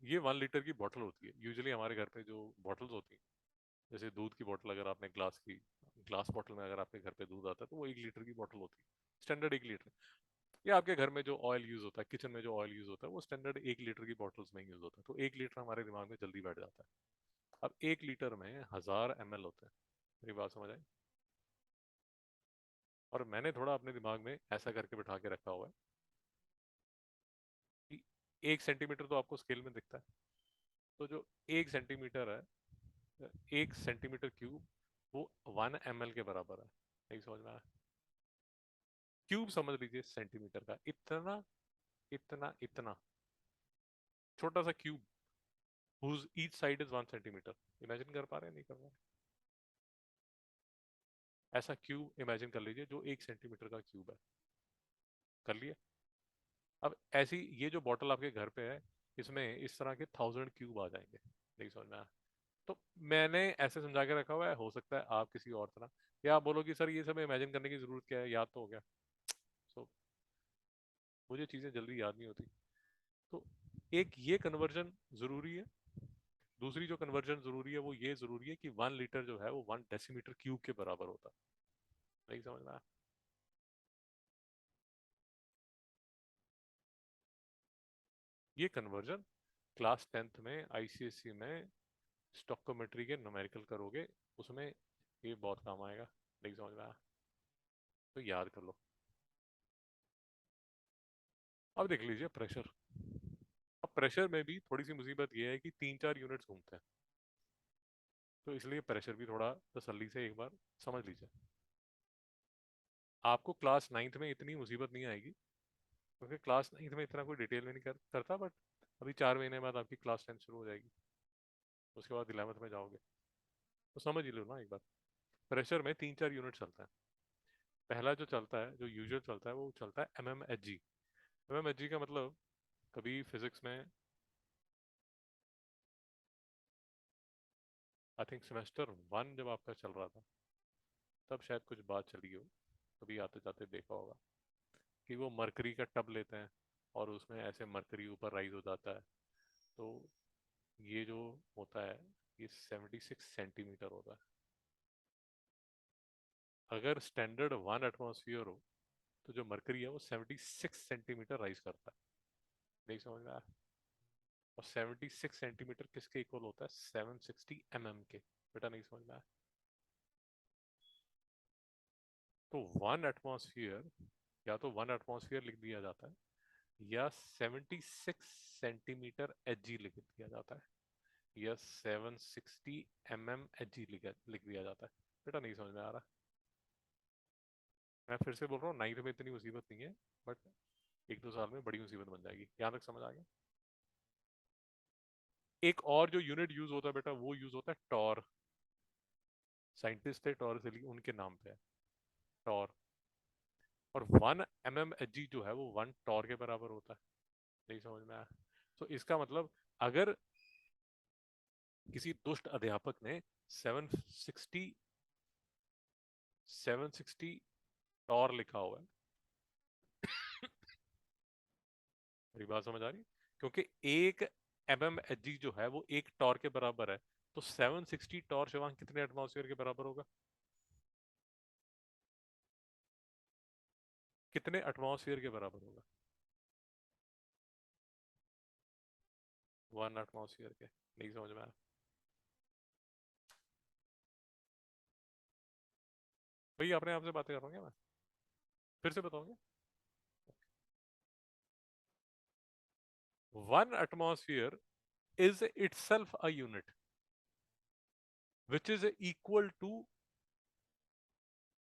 ये 1 लीटर की बोतल होती है। यूजुअली हमारे घर पे जो बॉटल्स होती हैं, जैसे दूध की बोतल, अगर आपने ग्लास बॉटल में अगर आपके घर पे दूध आता है तो वो 1 लीटर की बोतल होती है, स्टैंडर्ड 1 लीटर। या आपके घर में जो ऑयल यूज होता है, किचन में जो ऑयल यूज होता है, वो स्टैंडर्ड 1 लीटर की बॉटल्स में यूज होता है। तो 1 लीटर हमारे दिमाग में जल्दी बैठ जाता है। अब 1 लीटर में 1000 ml होते हैं। मेरी बात समझ आई? और मैंने थोड़ा अपने दिमाग में ऐसा करके बिठा के रखा हुआ है कि 1 सेंटीमीटर तो आपको स्केल में दिखता है, तो जो 1 सेंटीमीटर है, 1 सेंटीमीटर क्यूब, वो 1 ml के बराबर है। नहीं समझ में आया? क्यूब समझ लीजिए सेंटीमीटर का, इतना इतना इतना छोटा सा cube, whose each side is 1 centimetre. Imagine कर पा रहे हैं? नहीं कर पा रहे? ऐसा क्यूब इमेजिन कर लीजिए जो 1 सेंटीमीटर का क्यूब है। कर लिया? अब ऐसी ये जो बॉटल आपके घर पे है, इसमें इस तरह के 1000 क्यूब आ जाएंगे। नहीं समझ में आया? तो मैंने ऐसे समझा के रखा हुआ है, हो सकता है आप किसी और तरह, या आप बोलो कि सर ये सब इमेजिन करने की जरूरत क्या है, याद तो हो गया। सो मुझे चीजें जल्दी याद नहीं होती। तो एक ये कन्वर्जन जरूरी है। दूसरी जो कन्वर्जन जरूरी है वो ये जरूरी है कि 1 लीटर जो है वो 1 डेसीमीटर क्यूब के बराबर होता है। नहीं समझ में आया? ये कन्वर्जन क्लास 10th में आईसीएससी में स्टोकोमेट्री के न्यूमेरिकल करोगे, उसमें ये बहुत काम आएगा। नहीं समझ में आया? तो याद कर लो। अब देख लीजिए प्रेशर। अब प्रेशर में भी थोड़ी सी मुसीबत ये है कि 3 4 यूनिट्स घूमते हैं, तो इसलिए प्रेशर भी थोड़ा तसल्ली से एक बार समझ लीजिए। आपको क्लास 9th में इतनी मुसीबत नहीं आएगी, क्योंकि क्लास 9th में इतना कोई डिटेल में नहीं करता, बट अभी 4 महीने बाद आपकी क्लास 10 शुरू हो जाएगी, उसके बाद 11th में जाओगे, तो समझ ही लो ना एक बार। प्रेशर में 3 4 यूनिट चलता है। पहला जो चलता है, जो यूजुअल चलता है, वो चलता है MMHg। MMHg का मतलब, कभी फिजिक्स में, आई थिंक सेमेस्टर 1 जब आपका चल रहा था, तब शायद कुछ बात चली हो, कभी आते जाते देखा होगा कि वो मरकरी का टब लेते हैं और उसमें ऐसे मरकरी ऊपर राइज हो जाता है। तो ये जो होता है, ये 76 सेंटीमीटर होता है। अगर स्टैंडर्ड 1 एटमॉस्फेयर हो तो जो मरकरी है वो 76 सेंटीमीटर राइज करता है। नहीं समझ में आया? और 76 सेंटीमीटर किसके इक्वल होता है? 760 mm के। बेटा नहीं समझ में आया? तो 1 एटमॉस्फेयर, या तो 1 एटमॉस्फेयर लिख दिया जाता है, या 76 सेंटीमीटर एच जी लिख दिया जाता है, या 760 mm एच जी लिख दिया जाता है। बेटा नहीं समझ में आ रहा? मैं फिर से बोल रहा हूँ, नाइन्थ में इतनी मुसीबत नहीं है, बट 1-2 साल में बड़ी मुसीबत बन जाएगी। यहाँ तक समझ आ गया? एक और जो यूनिट यूज होता है बेटा, वो यूज होता है टॉर। साइंटिस्ट थे टॉर से, उनके नाम पे है टॉर। और 1 mm एच जी जो है वो 1 टॉर के बराबर होता है। नहीं समझ में आया? तो इसका मतलब, अगर किसी दुष्ट अध्यापक ने 760 टॉर लिखा हुआ है, मेरी बात समझ आ रही? क्योंकि 1 mm एच जी जो है वो 1 टॉर के बराबर है, तो 760 टॉर शिवांग कितने एटमॉस्फेयर के बराबर होगा? कितने एटमॉस्फेयर के बराबर होगा? 1 एटमॉस्फेयर के। नहीं समझ में आया? भाई अपने आप से बातें कर रहा हूँ क्या मैं? फिर से बताऊंगा। 1 atmosphere is itself a unit which is equal to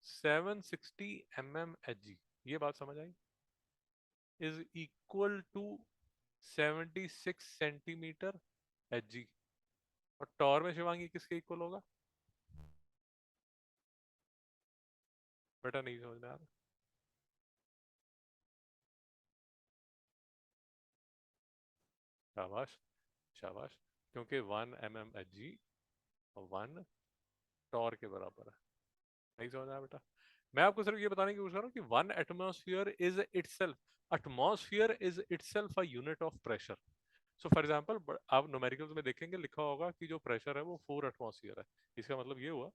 760 mm Hg। ये बात समझ आई? is equal to 76 centimetre Hg। और टॉर में शिवांगी किसके इक्वल होगा? बेटा नहीं समझ में आ रहा? शाबाश, शाबाश। क्योंकि 1 mm Hg 1 टॉर के बराबर है। नहीं समझ आया बेटा? मैं आपको सिर्फ ये बताने की कोशिश कर रहा हूँ कि 1 atmosphere is itself, atmosphere is itself a unit of pressure. So for example, आप न्यूमेरिकल्स में देखेंगे लिखा होगा कि जो प्रेशर है वो 4 एटमॉस्फेयर है। इसका मतलब ये हुआ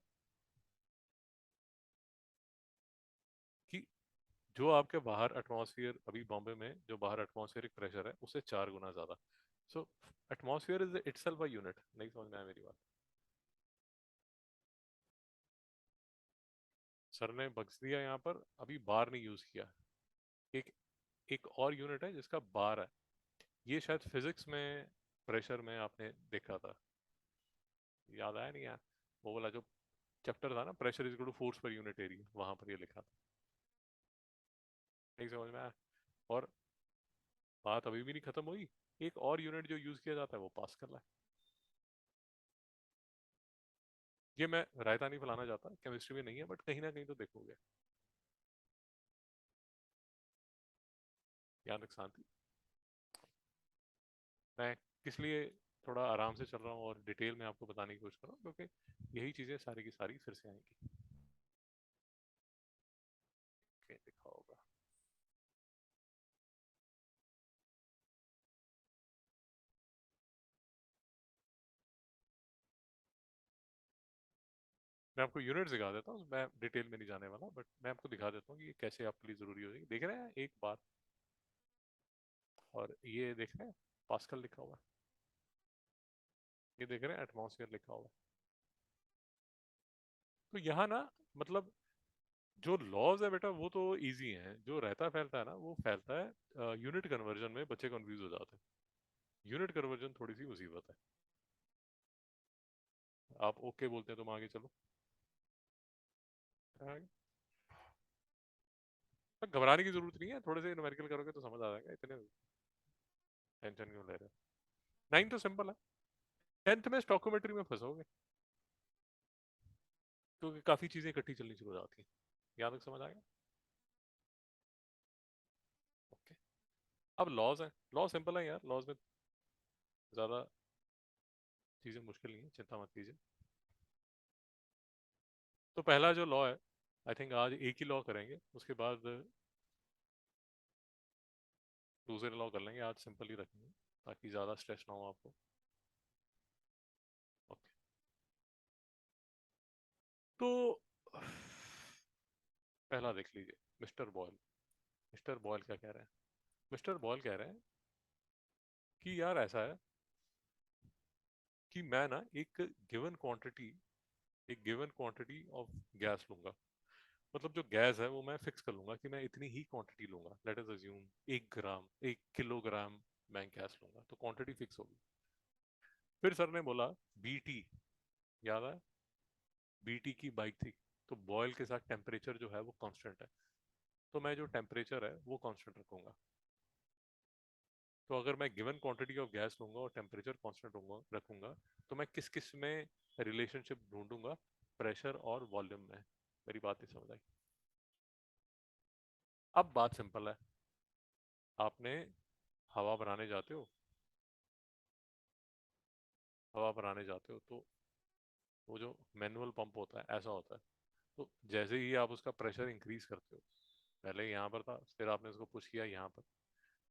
कि जो आपके बाहर एटमॉस्फेयर, अभी बॉम्बे में जो बाहर एटमॉस्फेरिक प्रेशर है उससे 4 गुना ज्यादा। So atmosphere is itself a unit. नहीं समझ में आया मेरी बात? सर ने बक्स दिया यहाँ पर, अभी बार नहीं यूज किया। एक एक और यूनिट है जिसका बार है। ये शायद फिजिक्स में प्रेशर में आपने देखा था। याद आया नहीं यार? वो वाला जो चैप्टर था ना, pressure is equal to force per unit area, वहां पर ये लिखा था। नहीं समझ में आया? और बात अभी भी नहीं खत्म हुई। एक और यूनिट जो यूज किया जाता है वो पास्कल है। ये मैं रायता नहीं फैलाना चाहता, केमिस्ट्री में नहीं है, बट कहीं ना कहीं तो देखोगे। यहाँ तक शांति। मैं किस लिए थोड़ा आराम से चल रहा हूँ और डिटेल में आपको बताने की कोशिश कर रहा हूँ, क्योंकि यही चीजें सारी की सारी फिर से आएंगी। लिखा होगा। मैं आपको यूनिट दिखा देता हूँ, मैं डिटेल में नहीं जाने वाला, बट मैं आपको दिखा देता हूँ कि ये कैसे आपके लिए जरूरी हो जाएगी। देख रहे हैं एक बात, और ये देख रहे हैं पास्कल लिखा हुआ है, ये देख रहे हैं एटमॉस्फेयर लिखा हुआ है। तो यहाँ ना, मतलब जो लॉज है बेटा वो तो इजी हैं, जो रहता फैलता है ना वो फैलता है यूनिट कन्वर्जन में, बच्चे कंफ्यूज हो जाते हैं। यूनिट कन्वर्जन थोड़ी सी मुसीबत है। आप ओके बोलते हैं तो हम आगे चलो। आगे। घबराने की जरूरत नहीं है, थोड़े से न्यूमेरिकल करोगे तो समझ आ जाएगा, इतने टेंशन क्यों ले रहे हो? 9 तो सिंपल है, 10th में स्टोकोमेट्री में फंसोगे, क्योंकि काफी चीजें इकट्ठी चलनी शुरू हो जाती हैं। यहाँ तक समझ आएगा? ओके। अब लॉज है, लॉ सिंपल है यार, लॉज में ज्यादा चीजें मुश्किल नहीं है, चिंता मत कीजिए। तो पहला जो लॉ है, आई थिंक आज एक ही लॉ करेंगे, उसके बाद दूसरे लॉ कर लेंगे। आज सिंपल ही रखेंगे ताकि ज़्यादा स्ट्रेस ना हो आपको। ओके। तो पहला देख लीजिए, मिस्टर बॉयल। मिस्टर बॉयल क्या कह रहे हैं? मिस्टर बॉयल कह रहे हैं कि यार ऐसा है कि मैं ना एक गिवन क्वांटिटी ऑफ गैस लूंगा। मतलब जो गैस है वो मैं फिक्स कर लूंगा कि मैं इतनी ही क्वांटिटी लूंगा। लेट अस अज्यूम 1 ग्राम, 1 किलोग्राम मैं गैस लूंगा, तो क्वांटिटी फिक्स होगी। फिर सर ने बोला बीटी, याद है बीटी की बाइक थी, तो बॉयल के साथ टेम्परेचर जो है वो कांस्टेंट है, तो मैं जो टेम्परेचर है वो कांस्टेंट रखूंगा। तो अगर मैं गिवन क्वांटिटी ऑफ गैस लूंगा और टेम्परेचर कांस्टेंट रखूंगा, तो मैं किस किस में रिलेशनशिप ढूंढूंगा? प्रेशर और वॉल्यूम में। मेरी बात नहीं समझ आई? अब बात सिंपल है। आपने हवा बनाने जाते हो, हवा बनाने जाते हो तो वो जो मैनुअल पंप होता है ऐसा होता है। तो जैसे ही आप उसका प्रेशर इंक्रीज करते हो, पहले यहाँ पर था, फिर आपने उसको पुश किया यहाँ पर,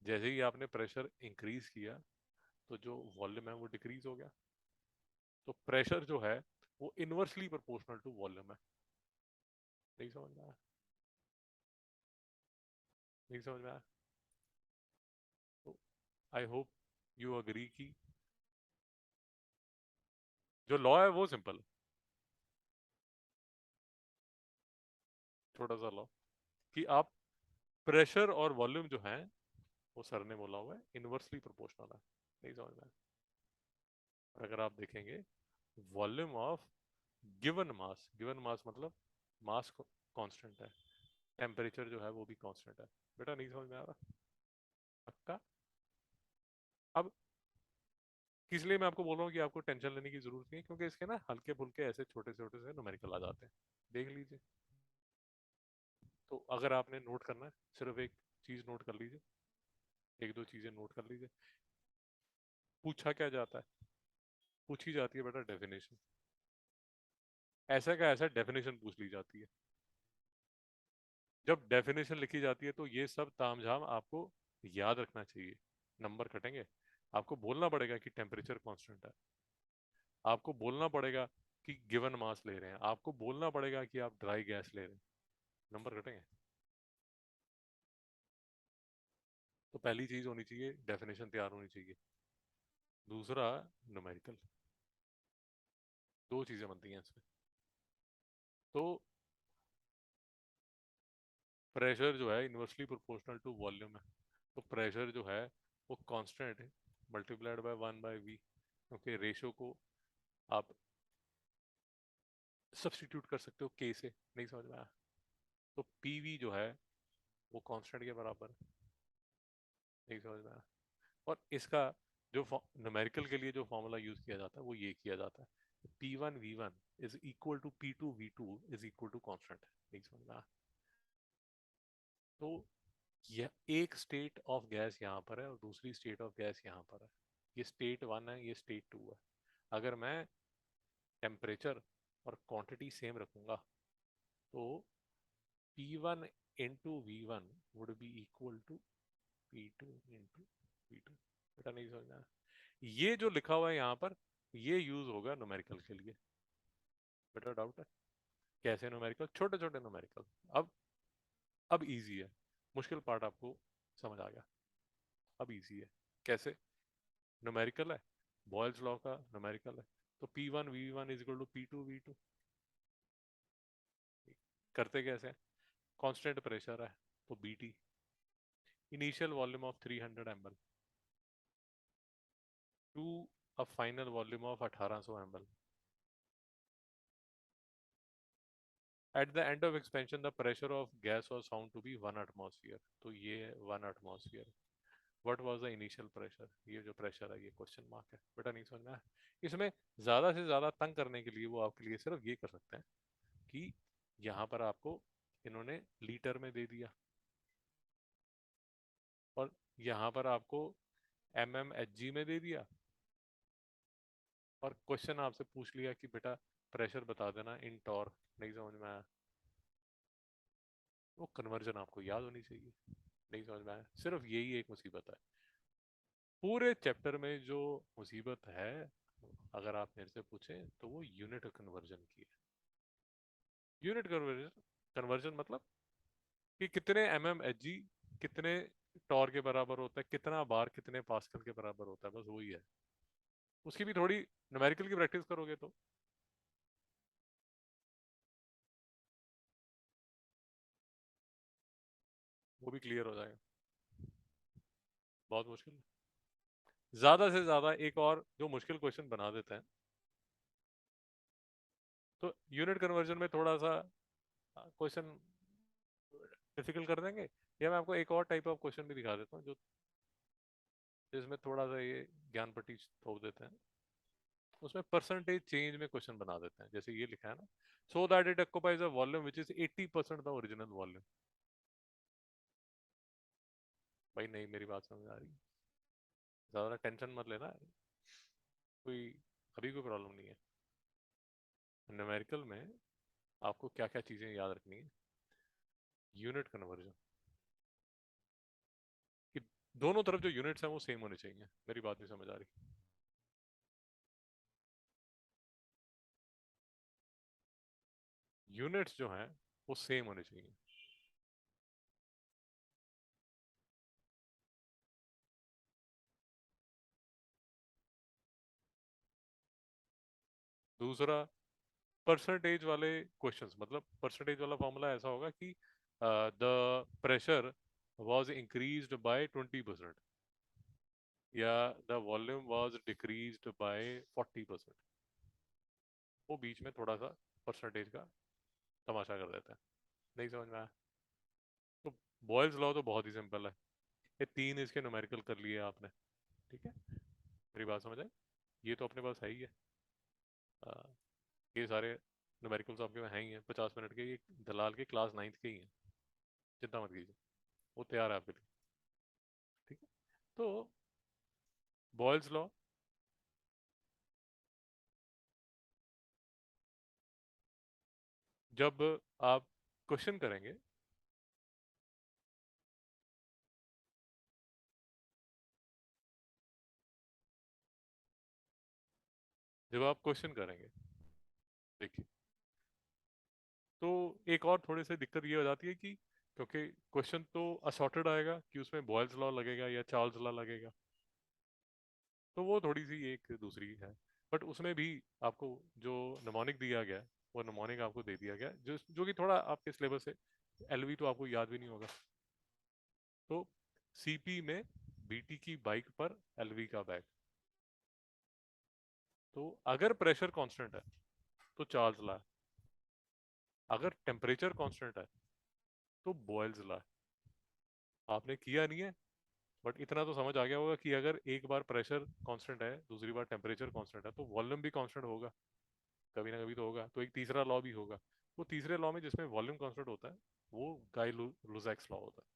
जैसे ही आपने प्रेशर इंक्रीज किया तो जो वॉल्यूम है वो डिक्रीज हो गया। तो प्रेशर जो है वो इनवर्सली प्रोपोर्शनल टू वॉल्यूम है। नहीं समझ में आया? नहीं समझ में आया? तो आई होप यू अग्री कि जो लॉ है वो सिंपल है, छोटा सा लॉ, कि आप प्रेशर और वॉल्यूम जो है वो सर ने बोला हुआ है इनवर्सली प्रोपोर्शनल है। नहीं समझ में आया? और अगर आप देखेंगे वॉल्यूम ऑफ गिवन मास मतलब मास कांस्टेंट है, टेम्परेचर जो है वो भी कांस्टेंट है। बेटा नहीं समझ में आ रहा? पक्का? अब किस लिए मैं आपको बोल रहा हूँ कि आपको टेंशन लेने की जरूरत नहीं है, क्योंकि इसके ना हल्के फुल्के ऐसे छोटे छोटे से न्यूमेरिकल आ जाते हैं। देख लीजिए। तो अगर आपने नोट करना है, सिर्फ एक चीज नोट कर लीजिए, एक दो चीजें नोट कर लीजिए। पूछा क्या जाता है? पूछी जाती है बेटा डेफिनेशन। ऐसा का ऐसा डेफिनेशन पूछ ली जाती है। जब डेफिनेशन लिखी जाती है तो ये सब तामझाम आपको याद रखना चाहिए। नंबर कटेंगे। आपको बोलना पड़ेगा कि टेम्परेचर कांस्टेंट है, आपको बोलना पड़ेगा कि गिवन मास ले रहे हैं, आपको बोलना पड़ेगा कि आप ड्राई गैस ले रहे हैं। नंबर कटेंगे। तो पहली चीज होनी चाहिए डेफिनेशन तैयार होनी चाहिए। दूसरा न्यूमेरिकल। दो चीजें बनती हैं इसमें। तो प्रेशर जो है इनवर्सली प्रोपोर्शनल टू वॉल्यूम है, तो प्रेशर जो है वो कांस्टेंट है मल्टीप्लाइड बाय 1/v, क्योंकि रेशो को आप सब्स्टिट्यूट कर सकते हो के से। नहीं समझ में आया? तो पीवी जो है वो कांस्टेंट के बराबर है। नहीं समझ में आया? और इसका जो न्यूमेरिकल के लिए जो फॉर्मूला यूज किया जाता है वो ये किया जाता है, P1V1 is equal to P2V2 is equal to constant. नहीं समझ में आया? तो यह एक स्टेट ऑफ गैस यहाँ पर है और दूसरी स्टेट ऑफ गैस यहाँ पर है। ये स्टेट 1 है, ये स्टेट 2 है। अगर मैं टेम्परेचर और क्वांटिटी सेम रखूंगा तो P1 into V1 would be equal to P2 into V2। बेटा नहीं समझना? ये जो लिखा हुआ है यहाँ पर ये यूज होगा न्यूमेरिकल के लिए। बेटा डाउट है? कैसे न्यूमेरिकल? छोटे छोटे न्यूमेरिकल। अब इजी है, मुश्किल पार्ट आपको समझ आ गया। अब इजी है। कैसे? न्यूमेरिकल है, बॉयल्स लॉ का न्यूमेरिकल है, तो P1V1 is equal to P2V2। करते कैसे? कांस्टेंट प्रेशर है तो BT, initial volume of 300 ml to a final volume of 1800 ml। At the end of expansion the pressure of gas was found to be 1 atmosphere। तो ये 1 atmosphere। What was the initial pressure? ये जो प्रेशर है ये क्वेश्चन मार्क है। बेटा नहीं समझ में आया? इसमें ज्यादा से ज्यादा तंग करने के लिए वो आपके लिए सिर्फ ये कर सकते हैं कि यहाँ पर आपको इन्होंने लीटर में दे दिया और यहाँ पर आपको mmHg में दे दिया, और क्वेश्चन आपसे पूछ लिया कि बेटा प्रेशर बता देना इन टॉर्क। नहीं समझ में आया? वो कन्वर्जन आपको याद होनी चाहिए। नहीं समझ में आया? सिर्फ यही एक मुसीबत है पूरे चैप्टर में। जो मुसीबत है अगर आप मेरे से पूछें तो वो यूनिट कन्वर्जन की है। यूनिट कन्वर्जन, कन्वर्जन मतलब कि कितने एच जी कितने टॉर के बराबर होता है, कितना बार कितने पास्कल के बराबर होता है, बस वही है। उसकी भी थोड़ी न्यूमेरिकल की प्रैक्टिस करोगे तो वो भी क्लियर हो जाएगा। बहुत मुश्किल है। ज्यादा से ज्यादा एक और जो मुश्किल क्वेश्चन बना देते हैं, तो यूनिट कन्वर्जन में थोड़ा सा क्वेश्चन डिफिकल्ट कर देंगे। या मैं आपको एक और टाइप ऑफ क्वेश्चन भी दिखा देता हूँ जो जिसमें थोड़ा सा ये ज्ञान पट्टी थोप देते हैं। उसमें परसेंटेज चेंज में क्वेश्चन बना देते हैं, जैसे ये लिखा है ना, so that it occupies a volume which is 80% the original volume. भाई नहीं, मेरी बात समझ आ रही है? ज्यादा टेंशन मत लेना, कोई अभी कोई प्रॉब्लम नहीं है। न्यूमेरिकल में आपको क्या क्या चीजें याद रखनी है। यूनिट कन्वर्जन कि दोनों तरफ जो यूनिट्स हैं वो सेम होने चाहिए। मेरी बात नहीं समझ आ रही? यूनिट्स जो हैं वो सेम होने चाहिए। दूसरा, परसेंटेज वाले क्वेश्चंस, मतलब परसेंटेज वाला फॉर्मूला ऐसा होगा कि the pressure was increased by 20% या the volume was decreased by 40%। वो बीच में थोड़ा सा परसेंटेज का तमाशा कर देता है। नहीं समझ में आया? तो बॉयल्स लॉ तो बहुत ही सिंपल है। ये तीन इसके न्यूमेरिकल कर लिए आपने, ठीक है? मेरी बात समझ आई? ये तो अपने पास है ही है। आ, ये सारे न्यूमेरिकल्स आपके में हैं ही हैं, 50 मिनट के। ये दलाल के क्लास 9th के ही हैं, चिंता मत कीजिए, वो तैयार है आपके लिए। ठीक है, तो बॉयल्स लॉ, जब आप क्वेश्चन करेंगे, जब आप क्वेश्चन करेंगे, देखिए, तो एक और थोड़ी सी दिक्कत ये हो जाती है कि क्योंकि क्वेश्चन तो असॉर्टेड आएगा कि उसमें बॉयल्स लॉ लगेगा या चार्ल्स लॉ लगेगा, तो वो थोड़ी सी एक दूसरी है। बट उसमें भी आपको जो नमोनिक दिया गया है, वो नमोनिक आपको दे दिया गया है, जो जो कि थोड़ा आपके सिलेबस से एलवी तो आपको याद भी नहीं होगा। तो सीपी में बीटी की बाइक पर एलवी का बैग। तो अगर प्रेशर कांस्टेंट है तो चार्ल्स लॉ है, अगर टेम्परेचर कांस्टेंट है तो बॉयल्स लॉ है। आपने किया नहीं है, बट इतना तो समझ आ गया होगा कि अगर एक बार प्रेशर कांस्टेंट है, दूसरी बार टेम्परेचर कांस्टेंट है, तो वॉल्यूम भी कांस्टेंट होगा, कभी ना कभी तो होगा। तो एक तीसरा लॉ भी होगा। वो तीसरे लॉ में जिसमें वॉल्यूम कांस्टेंट होता है, वो गाय लुजैक्स लॉ होता है।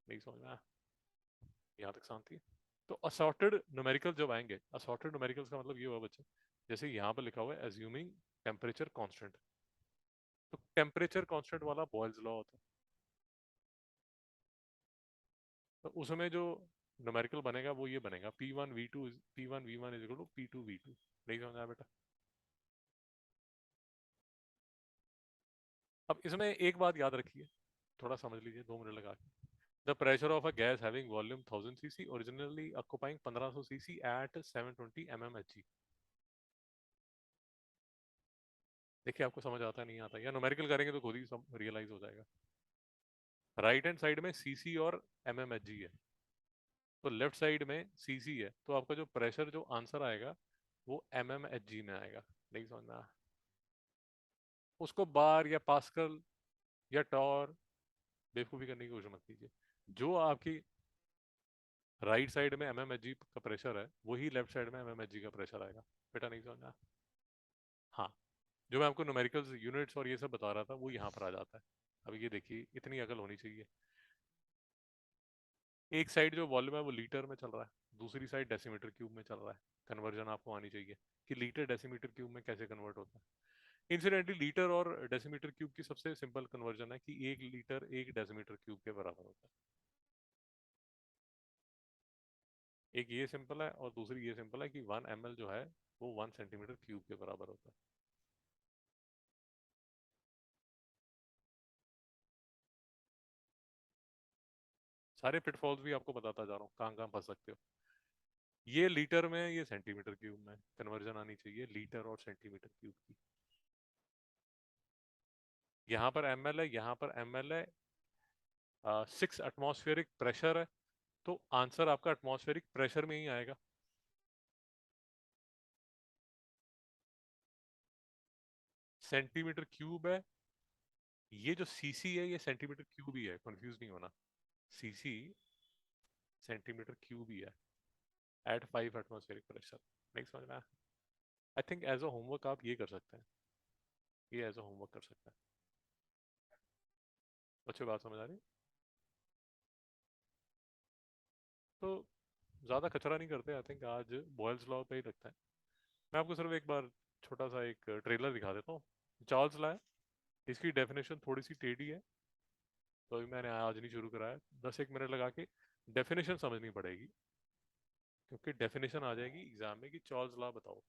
नहीं समझ में आया? यहाँ तक शांति है? तो असॉर्टेड न्यूमेरिकल जब आएंगे, असॉर्टेड न्यूमेरिकल्स का मतलब ये हुआ बच्चे, जैसे यहाँ पर लिखा हुआ है एज्यूमिंग टेम्परेचर कांस्टेंट, तो टेम्परेचर कांस्टेंट वाला बॉयल्स लॉ होता है। तो उसमें जो न्यूमेरिकल बनेगा वो ये बनेगा, P1 V1 is equal to P2 V2। नहीं समझा बेटा? अब इसमें एक बात याद रखिए, थोड़ा समझ लीजिए 2 मिनट लगा के। The pressure of a gas having volume 1000 cc originally occupying 1500 cc at 720 mmHg। देखिए, आपको समझ आता नहीं आता, या न्यूमेरिकल करेंगे तो खुद ही रियलाइज हो जाएगा। राइट हैंड साइड में सीसी और mmHg है, तो लेफ्ट साइड में सीसी है, तो आपका जो प्रेशर जो आंसर आएगा वो mmHg में आएगा। नहीं समझ में आया? उसको बार या पास्कल या टॉर बेवकूफ़ी करने की कोशिश मत कीजिए। जो आपकी राइट साइड में mmHg का प्रेशर है, वही लेफ्ट साइड में mmHg का प्रेशर आएगा। बेटा नहीं समझा? हाँ, जो मैं आपको न्यूमेरिकल्स यूनिट्स और ये सब बता रहा था, वो यहाँ पर आ जाता है। अब ये देखिए, इतनी अकल होनी चाहिए। एक साइड जो वॉल्यूम है वो लीटर में चल रहा है, दूसरी साइड डेसीमीटर क्यूब में चल रहा है। कन्वर्जन आपको आनी चाहिए कि लीटर डेसीमीटर क्यूब में कैसे कन्वर्ट होता है। इंसिडेंटली लीटर और डेसीमीटर क्यूब की सबसे सिंपल कन्वर्जन है कि 1 लीटर 1 डेसीमीटर क्यूब के बराबर होता है। एक ये सिंपल है और दूसरी ये सिंपल है कि 1 ml जो है वो 1 सेंटीमीटर क्यूब के बराबर होता है। सारे पिटफॉल्स भी आपको बताता जा रहा हूँ कहाँ कहाँ फंस सकते हो। ये लीटर में, ये सेंटीमीटर क्यूब में कन्वर्जन आनी चाहिए, लीटर और सेंटीमीटर क्यूब की। यहाँ पर ml है, यहाँ पर ml है, 6 एटमॉस्फेरिक प्रेशर है, तो आंसर आपका एटमॉस्फेरिक प्रेशर में ही आएगा। सेंटीमीटर क्यूब है, ये जो सीसी है ये सेंटीमीटर क्यूब ही है, कंफ्यूज नहीं होना। सीसी सेंटीमीटर क्यूब ही है एट 5 एटमॉस्फेरिक प्रेशर। नहीं समझ में? I think as a homework आप ये कर सकते हैं, ये एज अ होमवर्क कर सकते हैं। अच्छी बात समझ आ रही है? तो ज़्यादा कचरा नहीं करते, आई थिंक आज बॉयल्स लॉ पे ही रखता है। मैं आपको सिर्फ एक बार छोटा सा एक ट्रेलर दिखा देता हूँ। चार्ल्स लॉ है, इसकी डेफिनेशन थोड़ी सी टेढ़ी है, तो अभी मैंने आज नहीं शुरू कराया, 10 एक मिनट लगा के डेफिनेशन समझनी पड़ेगी, क्योंकि डेफिनेशन आ जाएगी एग्जाम में कि चार्ल्स लॉ बताओ।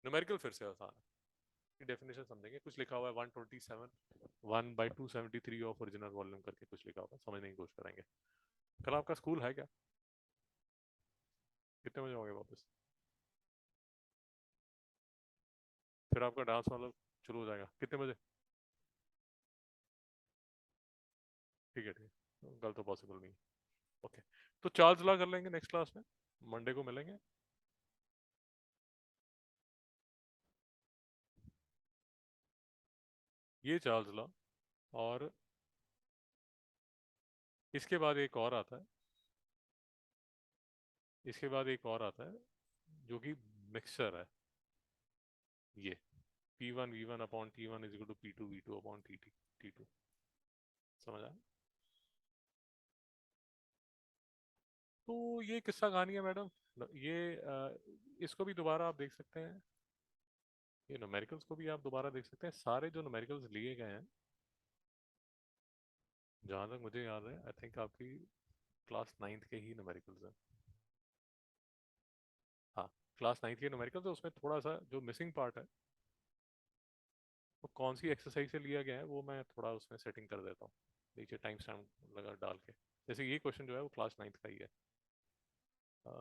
न्यूमेरिकल फिर से आसान है, डेफिनेशन समझेंगे। कुछ लिखा हुआ है 127 1/273 ऑफ ओरिजिनल वॉल्यूम करके कुछ लिखा हुआ है, समझने की कोशिश करेंगे। कल आपका स्कूल है क्या? कितने बजे आओगे वापस? फिर आपका डांस वाला शुरू हो जाएगा कितने बजे? ठीक है, ठीक है, कल तो पॉसिबल नहीं। ओके, तो चार्ल्स लॉ कर लेंगे नेक्स्ट क्लास में, मंडे को मिलेंगे। ये चार्ल्स लॉ, और इसके बाद एक और आता है, इसके बाद एक और आता है जो कि मिक्सचर है। ये P1 V1 upon T1 is equal to P2 V2 upon T2 समझ आया? तो ये किस्सा कहानी है मैडम। ये इसको भी दोबारा आप देख सकते हैं, ये न्यूमेरिकल्स को भी आप दोबारा देख सकते हैं। सारे जो न्यूमेरिकल्स लिए गए हैं, जहाँ तक मुझे याद है, आई थिंक आपकी क्लास नाइन्थ के ही न्यूमेरिकल्स हैं। हाँ, क्लास नाइन्थ के न्यूमेरिकल्स है, उसमें थोड़ा सा जो मिसिंग पार्ट है वो कौन सी एक्सरसाइज से लिया गया है वो मैं थोड़ा उसमें सेटिंग कर देता हूँ नीचे टाइम स्टैम्प लगा डाल के। जैसे ये क्वेश्चन जो है वो क्लास नाइन्थ का ही है। अ,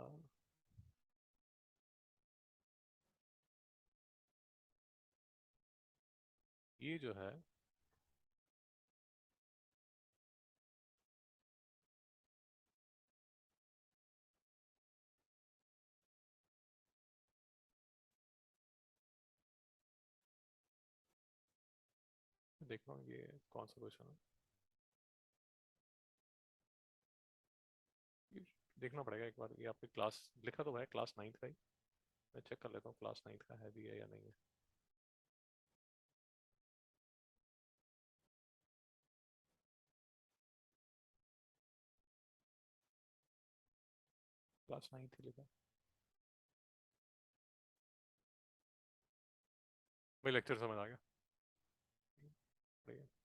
ये जो है, देख रहा हूँ ये कौन सा क्वेश्चन है। ये देखना पड़ेगा एक बार, ये आपके क्लास लिखा तो है क्लास नाइन्थ का ही। मैं चेक कर लेता हूँ क्लास नाइन्थ का है भी है या नहीं है। क्लास नाइन्थ ही लिखा भाई, लेक्चर समझ आ गया? बढ़िया।